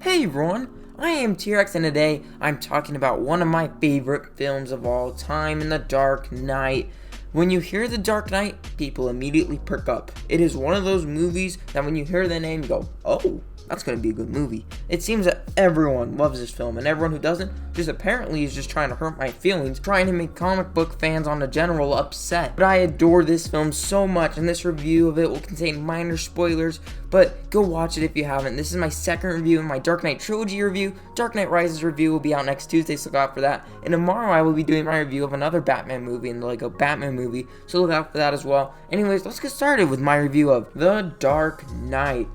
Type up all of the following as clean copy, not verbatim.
Hey everyone, I am T-Rex and today I'm talking about one of my favorite films of all time, in The Dark Knight. When you hear The Dark Knight, people immediately perk up. It is one of those movies that when you hear the name you go, oh, that's going to be a good movie. It seems that everyone loves this film, and everyone who doesn't just apparently is just trying to hurt my feelings, trying to make comic book fans on the general upset. But I adore this film so much, and this review of it will contain minor spoilers, but go watch it if you haven't. This is my second review in my Dark Knight Trilogy review. Dark Knight Rises review will be out next Tuesday, so look out for that. And tomorrow I will be doing my review of another Batman movie, in the Lego Batman movie, so look out for that as well. Anyways, let's get started with my review of The Dark Knight.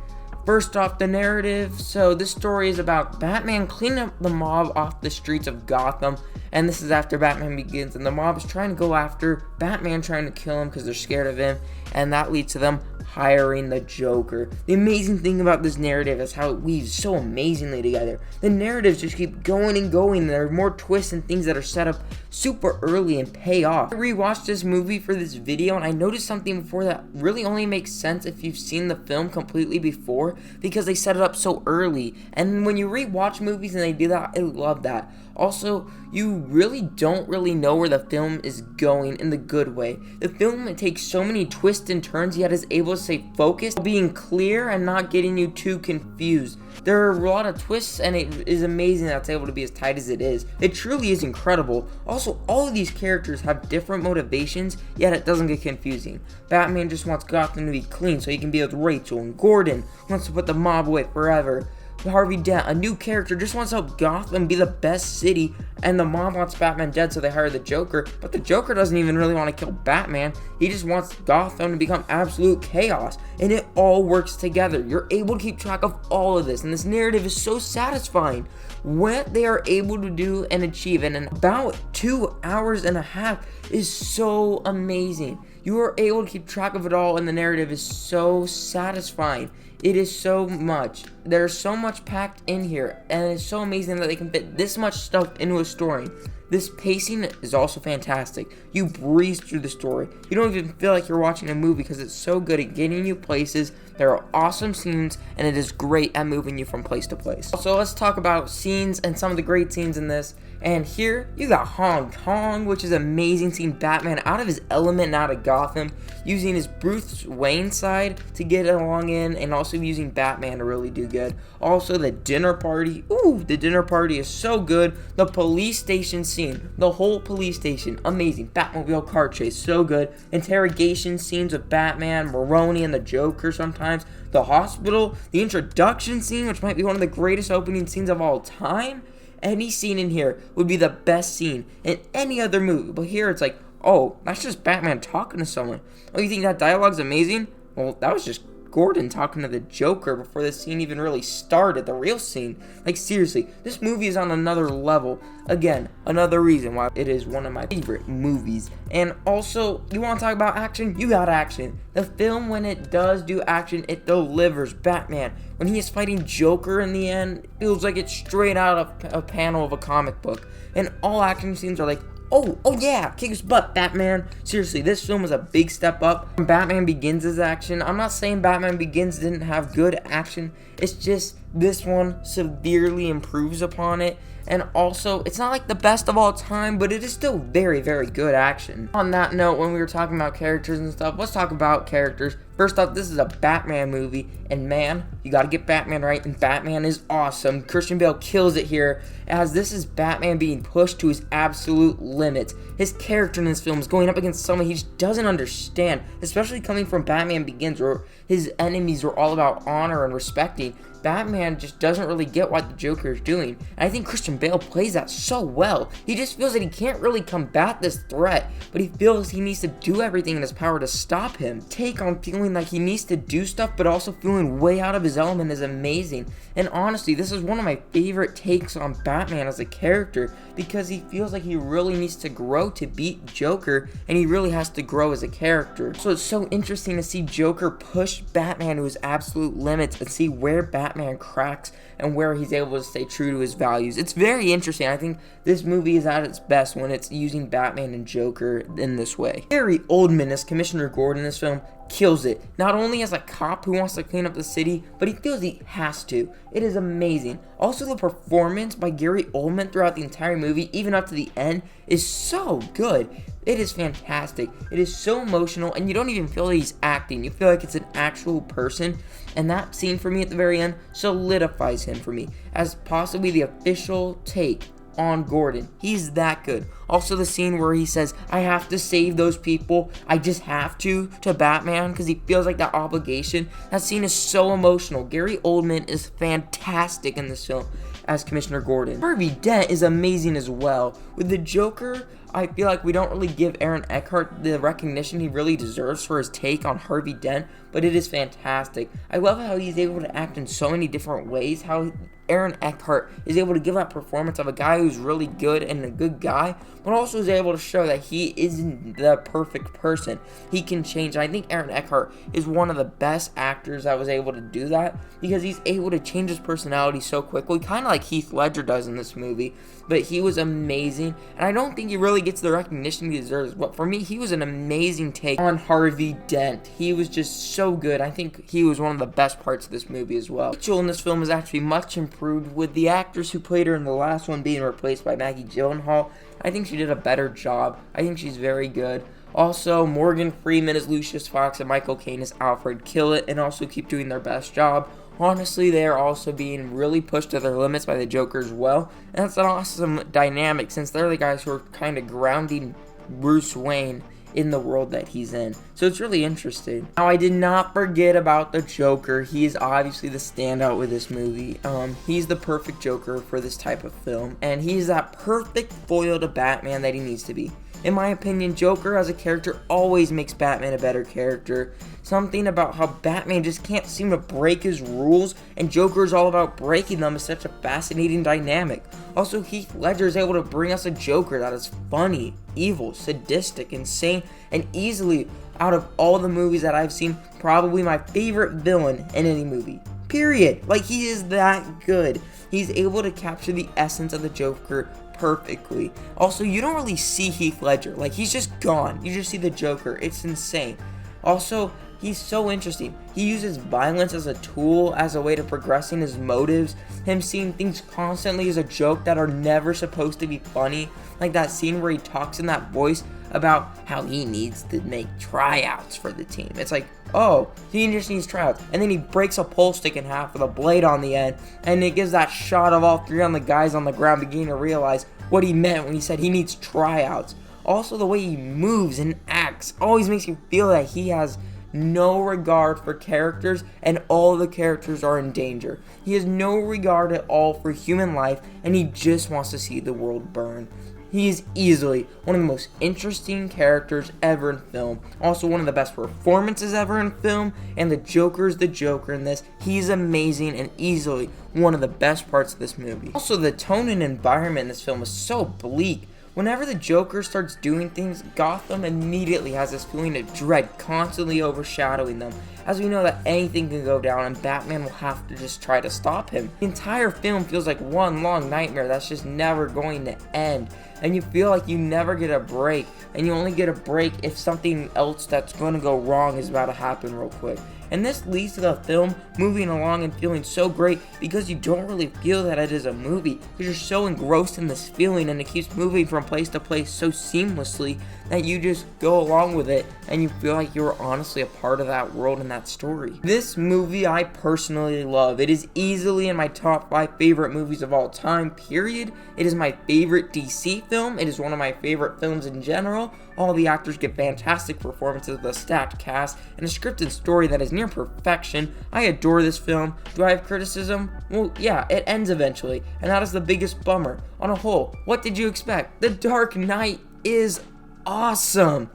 First off, the narrative. So this story is about Batman cleaning up the mob off the streets of Gotham, and this is after Batman Begins, and the mob is trying to go after Batman, trying to kill him because they're scared of him, and that leads to them hiring the Joker. The amazing thing about this narrative is how it weaves so amazingly together. The narratives just keep going and going. There are more twists and things that are set up super early and pay off. I rewatched this movie for this video and I noticed something before that really only makes sense if you've seen the film completely before, because they set it up so early. And when you rewatch movies and they do that, I love that. Also, you really don't know where the film is going in the good way. The film, it takes so many twists and turns, yet is able to stay focused, being clear and not getting you too confused. There are a lot of twists, and it is amazing that it's able to be as tight as it is. It truly is incredible. Also, all of these characters have different motivations, yet it doesn't get confusing. Batman just wants Gotham to be clean so he can be with Rachel, and Gordon wants to put the mob away forever. Harvey Dent, a new character, just wants to help Gotham be the best city, and the mob wants Batman dead, so they hire the Joker, but the Joker doesn't even really want to kill Batman. He just wants Gotham to become absolute chaos, and it all works together. You're able to keep track of all of this, and this narrative is so satisfying. What they are able to do and achieve in about 2 hours and a half is so amazing. You are able to keep track of it all, and the narrative is so satisfying. It is so much. There's so much packed in here, and it's so amazing that they can fit this much stuff into a story. This pacing is also fantastic. You breeze through the story. You don't even feel like you're watching a movie because it's so good at getting you places. There are awesome scenes, and it is great at moving you from place to place. So let's talk about scenes and some of the great scenes in this. And here, you got Hong Kong, which is amazing, seeing Batman out of his element and out of Gotham, using his Bruce Wayne side to get along in, and also using Batman to really do good. Also, the dinner party. Ooh, the dinner party is so good. The police station scene, the whole police station, amazing. Batmobile car chase, so good. Interrogation scenes with Batman, Maroni, and the Joker sometimes. The hospital, the introduction scene, which might be one of the greatest opening scenes of all time. Any scene in here would be the best scene in any other movie, but here it's like, oh, that's just Batman talking to someone. Oh, you think that dialogue's amazing? Well, that was just Gordon talking to the Joker before the scene even really started, the real scene. Like, seriously, this movie is on another level. Again, another reason why it is one of my favorite movies. And also, you want to talk about action? You got action. The film, when it does do action, it delivers. Batman, when he is fighting Joker in the end, feels like it's straight out of a panel of a comic book. And all action scenes are like, oh yeah, kick his butt, Batman. Seriously, this film was a big step up from Batman Begins' action. I'm not saying Batman Begins didn't have good action. It's just this one severely improves upon it. And also, it's not like the best of all time, but it is still very, very good action. On that note, when we were talking about characters and stuff, let's talk about characters. First off, this is a Batman movie, and man, you gotta get Batman right, and Batman is awesome. Christian Bale kills it here, as this is Batman being pushed to his absolute limits. His character in this film is going up against someone he just doesn't understand, especially coming from Batman Begins, where his enemies were all about honor and respecting. Batman just doesn't really get what the Joker is doing, and I think Christian Bale plays that so well. He just feels that he can't really combat this threat, but he feels he needs to do everything in his power to stop him. Take on feeling like he needs to do stuff, but also feeling way out of his element is amazing. And honestly, this is one of my favorite takes on Batman as a character, because he feels like he really needs to grow to beat Joker, and he really has to grow as a character. So it's so interesting to see Joker push Batman to his absolute limits and see where Batman cracks and where he's able to stay true to his values. It's very interesting. I think this movie is at its best when it's using Batman and Joker in this way. Gary Oldman as Commissioner Gordon in this film kills it. Not only as a cop who wants to clean up the city, but he feels he has to. It is amazing. Also, the performance by Gary Oldman throughout the entire movie, even up to the end, is so good. It is fantastic. It is so emotional, and you don't even feel that he's acting. You feel like it's an actual person, and that scene for me at the very end solidifies him for me as possibly the official take on Gordon. He's that good. Also, the scene where he says, I have to save those people, I just have to Batman, because he feels like that obligation. That scene is so emotional. Gary Oldman is fantastic in this film as Commissioner Gordon. Harvey Dent is amazing as well. With the Joker, I feel like we don't really give Aaron Eckhart the recognition he really deserves for his take on Harvey Dent, but it is fantastic. I love how he's able to act in so many different ways, how Aaron Eckhart is able to give that performance of a guy who's really good and a good guy, but also is able to show that he isn't the perfect person. He can change. I think Aaron Eckhart is one of the best actors that was able to do that, because he's able to change his personality so quickly, kind of like Heath Ledger does in this movie. But he was amazing, and I don't think he really gets the recognition he deserves. But for me, he was an amazing take on Harvey Dent. He was just so good. I think he was one of the best parts of this movie as well. Rachel in this film is actually much improved, with the actress who played her in the last one being replaced by Maggie Gyllenhaal. I think she did a better job. I think she's very good. Also, Morgan Freeman as Lucius Fox and Michael Caine as Alfred kill it and also keep doing their best job. Honestly, they are also being really pushed to their limits by the Joker as well. And that's an awesome dynamic, since they're the guys who are kind of grounding Bruce Wayne in the world that he's in. So it's really interesting. Now, I did not forget about the Joker. He is obviously the standout with this movie. He's the perfect Joker for this type of film, and he's that perfect foil to Batman that he needs to be. In my opinion, Joker as a character always makes Batman a better character. Something about how Batman just can't seem to break his rules, and Joker is all about breaking them, is such a fascinating dynamic. Also, Heath Ledger is able to bring us a Joker that is funny, evil, sadistic, insane, and easily, out of all the movies that I've seen, probably my favorite villain in any movie. Period. Like, he is that good. He's able to capture the essence of the Joker perfectly. Also, you don't really see Heath Ledger. Like, he's just gone. You just see the Joker. It's insane. Also, he's so interesting. He uses violence as a tool, as a way to progressing his motives. Him seeing things constantly as a joke that are never supposed to be funny. Like that scene where he talks in that voice about how he needs to make tryouts for the team. It's like, oh, he just needs tryouts. And then he breaks a pole stick in half with a blade on the end. And it gives that shot of all three on the guys on the ground beginning to realize what he meant when he said he needs tryouts. Also, the way he moves and acts always makes you feel that he has no regard for characters, and all the characters are in danger. He has no regard at all for human life, and he just wants to see the world burn. He is easily one of the most interesting characters ever in film. Also, one of the best performances ever in film, and the Joker is the Joker in this. He's amazing and easily one of the best parts of this movie. Also, the tone and environment in this film is so bleak. Whenever the Joker starts doing things, Gotham immediately has this feeling of dread constantly overshadowing them, as we know that anything can go down and Batman will have to just try to stop him. The entire film feels like one long nightmare that's just never going to end, and you feel like you never get a break, and you only get a break if something else that's going to go wrong is about to happen real quick. And this leads to the film moving along and feeling so great, because you don't really feel that it is a movie, because you're so engrossed in this feeling, and it keeps moving from place to place so seamlessly that you just go along with it and you feel like you're honestly a part of that world and that story. This movie I personally love. It is easily in my top 5 favorite movies of all time, period. It is my favorite DC film. It is one of my favorite films in general. All the actors give fantastic performances with a stacked cast and a scripted story that is near perfection. I adore this film. Do I have criticism? Well, yeah, it ends eventually, and that is the biggest bummer. On a whole, what did you expect? The Dark Knight is awesome.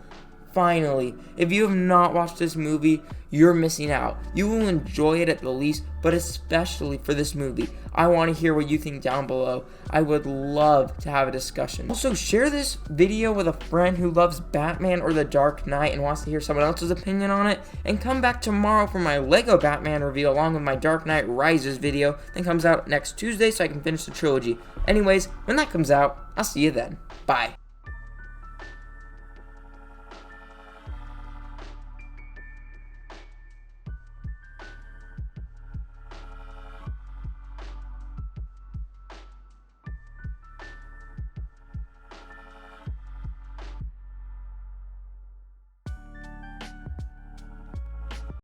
Finally, if you have not watched this movie, you're missing out. You will enjoy it at the least, but especially for this movie. I want to hear what you think down below. I would love to have a discussion. Also, share this video with a friend who loves Batman or The Dark Knight and wants to hear someone else's opinion on it. And come back tomorrow for my Lego Batman review along with my Dark Knight Rises video that comes out next Tuesday so I can finish the trilogy. Anyways, when that comes out, I'll see you then. Bye.